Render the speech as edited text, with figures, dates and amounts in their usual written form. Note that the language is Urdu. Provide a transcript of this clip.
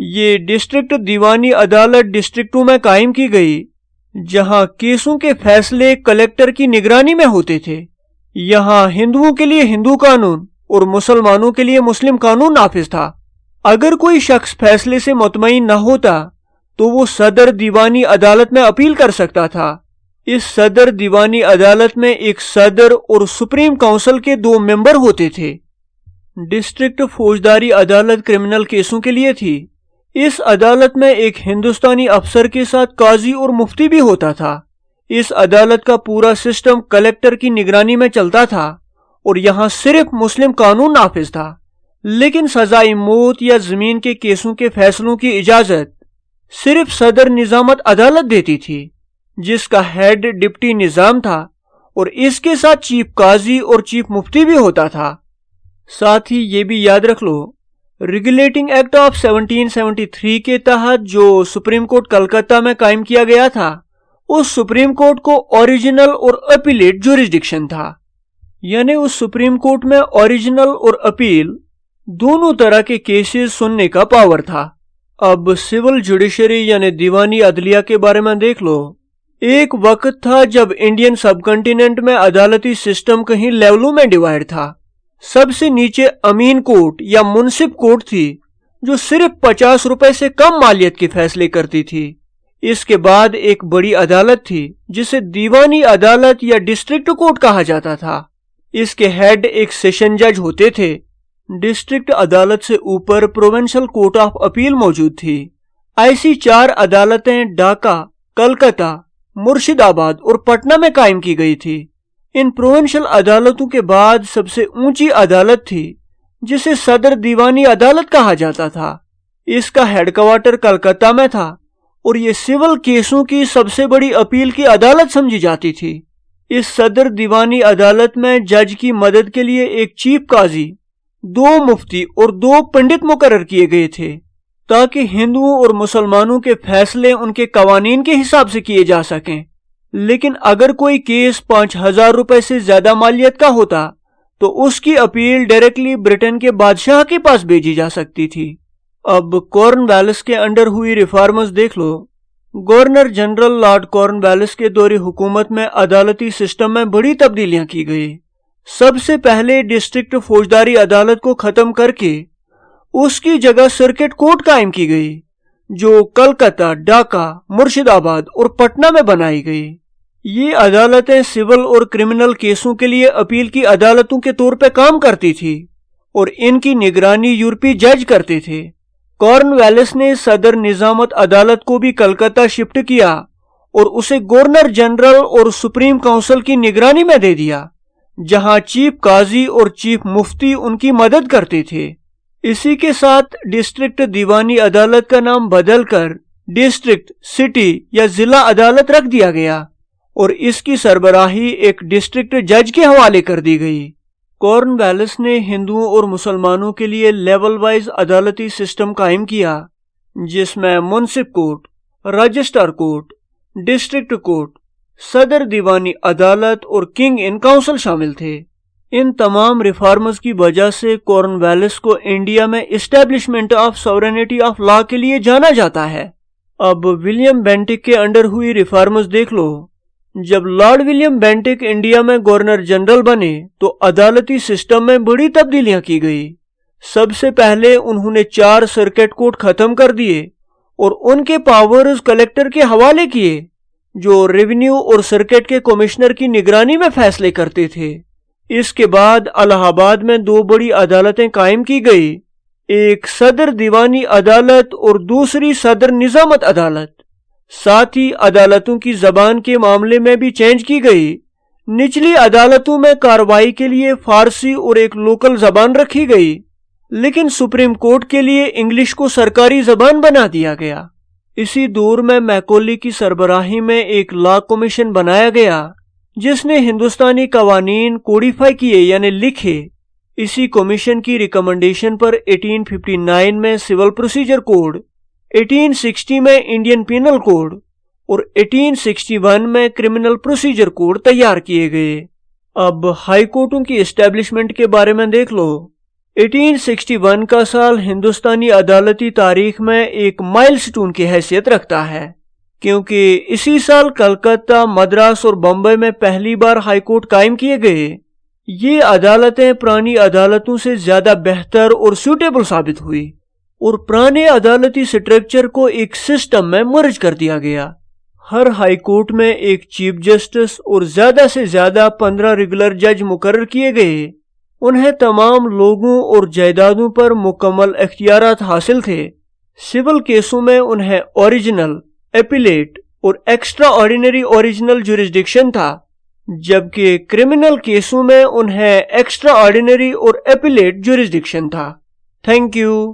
یہ ڈسٹرکٹ دیوانی عدالت ڈسٹرکٹوں میں قائم کی گئی جہاں کیسوں کے فیصلے کلیکٹر کی نگرانی میں ہوتے تھے۔ یہاں ہندوؤں کے لیے ہندو قانون اور مسلمانوں کے لیے مسلم قانون نافذ تھا۔ اگر کوئی شخص فیصلے سے مطمئن نہ ہوتا تو وہ صدر دیوانی عدالت میں اپیل کر سکتا تھا۔ اس صدر دیوانی عدالت میں ایک صدر اور سپریم کونسل کے 2 ممبر ہوتے تھے۔ ڈسٹرکٹ فوجداری عدالت کرمنل کیسوں کے لیے تھی۔ اس عدالت میں ایک ہندوستانی افسر کے ساتھ قاضی اور مفتی بھی ہوتا تھا۔ اس عدالت کا پورا سسٹم کلیکٹر کی نگرانی میں چلتا تھا اور یہاں صرف مسلم قانون نافذ تھا، لیکن سزائے موت یا زمین کے کیسوں کے فیصلوں کی اجازت صرف صدر نظامت عدالت دیتی تھی، جس کا ہیڈ ڈپٹی نظام تھا، اور اس کے ساتھ چیف قاضی اور چیف مفتی بھی ہوتا تھا۔ ساتھ ہی یہ بھی یاد رکھ لو، ریگولیٹنگ ایکٹ آف 1773 کے تحت جو سپریم کورٹ کلکتہ میں قائم کیا گیا تھا، اس سپریم کورٹ کو اوریجنل اور اپیلیٹ جوریسڈکشن تھا، یعنی اس سپریم کورٹ میں اوریجنل اور اپیل دونوں طرح کے کیسز سننے کا پاور تھا۔ اب سول جوڈیشری یعنی دیوانی عدلیہ کے بارے میں دیکھ لو۔ ایک وقت تھا جب انڈین سب کنٹیننٹ میں عدالتی سسٹم کہیں لیولوں میں ڈیوائیڈ تھا۔ سب سے نیچے امین کورٹ یا منصف کورٹ تھی جو صرف 50 روپے سے کم مالیت کے فیصلے کرتی تھی۔ اس کے بعد ایک بڑی عدالت تھی جسے دیوانی عدالت یا ڈسٹرکٹ کورٹ کہا جاتا تھا۔ اس کے ہیڈ ایک سیشن جج ہوتے تھے۔ ڈسٹرکٹ عدالت سے اوپر پروونشل کورٹ آف اپیل موجود تھی۔ ایسی 4 عدالتیں ڈھاکہ، کلکتہ، مرشد آباد اور پٹنہ میں قائم کی گئی تھی۔ ان پروونشل عدالتوں کے بعد سب سے اونچی عدالت تھی جسے صدر دیوانی عدالت کہا جاتا تھا۔ اس کا ہیڈ کوارٹر کلکتہ میں تھا اور یہ سول کیسوں کی سب سے بڑی اپیل کی عدالت سمجھی جاتی تھی۔ اس صدر دیوانی عدالت میں جج کی مدد کے لیے ایک چیف قاضی، 2 مفتی اور 2 پنڈت مقرر کیے گئے تھے تاکہ ہندوؤں اور مسلمانوں کے فیصلے ان کے قوانین کے حساب سے کیے جا سکیں۔ لیکن اگر کوئی کیس 5000 روپے سے زیادہ مالیت کا ہوتا تو اس کی اپیل ڈائریکٹلی برٹن کے بادشاہ کے پاس بھیجی جا سکتی تھی۔ اب کارن والیس کے انڈر ہوئی ریفارمز دیکھ لو۔ گورنر جنرل لارڈ کارن والیس کے دور حکومت میں عدالتی سسٹم میں بڑی تبدیلیاں کی گئی۔ سب سے پہلے ڈسٹرکٹ فوجداری عدالت کو ختم کر کے اس کی جگہ سرکٹ کورٹ قائم کی گئی جو کلکتہ، ڈھاکہ، مرشد آباد اور پٹنہ میں بنائی گئی۔ یہ عدالتیں سول اور کرمنل کیسوں کے لیے اپیل کی عدالتوں کے طور پہ کام کرتی تھی اور ان کی نگرانی یورپی جج کرتے تھے۔ کارن والیس نے صدر نظامت عدالت کو بھی کلکتہ شفٹ کیا اور اسے گورنر جنرل اور سپریم کونسل کی نگرانی میں دے دیا، جہاں چیف قاضی اور چیف مفتی ان کی مدد کرتے تھے۔ اسی کے ساتھ ڈسٹرکٹ دیوانی عدالت کا نام بدل کر ڈسٹرکٹ، سٹی یا ضلع عدالت رکھ دیا گیا اور اس کی سربراہی ایک ڈسٹرکٹ جج کے حوالے کر دی گئی۔ کارن والیس نے ہندوؤں اور مسلمانوں کے لیے لیول وائز عدالتی سسٹم قائم کیا جس میں منصف court, register court, district court, صدر دیوانی عدالت اور کنگ ان کونسل شامل تھے۔ ان تمام ریفارمز کی وجہ سے کارن والیس کو انڈیا میں establishment of sovereignty of law کے لیے جانا جاتا ہے۔ اب ولیم بینٹک کے انڈر ہوئی ریفارمز دیکھ لو۔ جب لارڈ ولیم بینٹک انڈیا میں گورنر جنرل بنے تو عدالتی سسٹم میں بڑی تبدیلیاں کی گئی۔ سب سے پہلے انہوں نے 4 سرکٹ کورٹ ختم کر دیے اور ان کے پاورز کلیکٹر کے حوالے کیے جو ریونیو اور سرکٹ کے کمشنر کی نگرانی میں فیصلے کرتے تھے۔ اس کے بعد الہ آباد میں 2 بڑی عدالتیں قائم کی گئی، ایک صدر دیوانی عدالت اور دوسری صدر نظامت عدالت۔ ساتھ ہی عدالتوں کی زبان کے معاملے میں بھی چینج کی گئی۔ نچلی عدالتوں میں کارروائی کے لیے فارسی اور ایک لوکل زبان رکھی گئی، لیکن سپریم کورٹ کے لیے انگلش کو سرکاری زبان بنا دیا گیا۔ اسی دور میں میکولی کی سربراہی میں ایک لا کمیشن بنایا گیا جس نے ہندوستانی قوانین کوڈیفائی کیے یعنی لکھے۔ اسی کمیشن کی ریکمنڈیشن پر 1859 میں سول پروسیجر کوڈ، 1860 میں انڈین پینل کوڈ اور 1861 میں کرمنل پروسیجر کوڈ تیار کیے گئے۔ اب ہائی کورٹوں کی اسٹیبلشمنٹ کے بارے میں دیکھ لو۔ 1861 کا سال ہندوستانی عدالتی تاریخ میں ایک مائل سٹون کی حیثیت رکھتا ہے، کیونکہ اسی سال کلکتہ، مدراس اور بمبئی میں پہلی بار ہائی کورٹ قائم کیے گئے۔ یہ عدالتیں پرانی عدالتوں سے زیادہ بہتر اور سوٹیبل ثابت ہوئی، اور پرانے عدالتی سٹرکچر کو ایک سسٹم میں مرج کر دیا گیا۔ ہر ہائی کورٹ میں ایک چیف جسٹس اور زیادہ سے زیادہ 15 ریگولر جج مقرر کیے گئے۔ انہیں تمام لوگوں اور جائیدادوں پر مکمل اختیارات حاصل تھے۔ سول کیسوں میں انہیں اوریجنل، ایپیلیٹ اور ایکسٹرا آرڈینری اوریجنل جوریسڈکشن تھا، جبکہ کرمنل کیسوں میں انہیں ایکسٹرا آرڈینری اور ایپیلیٹ جوریسڈکشن تھا۔ Thank you.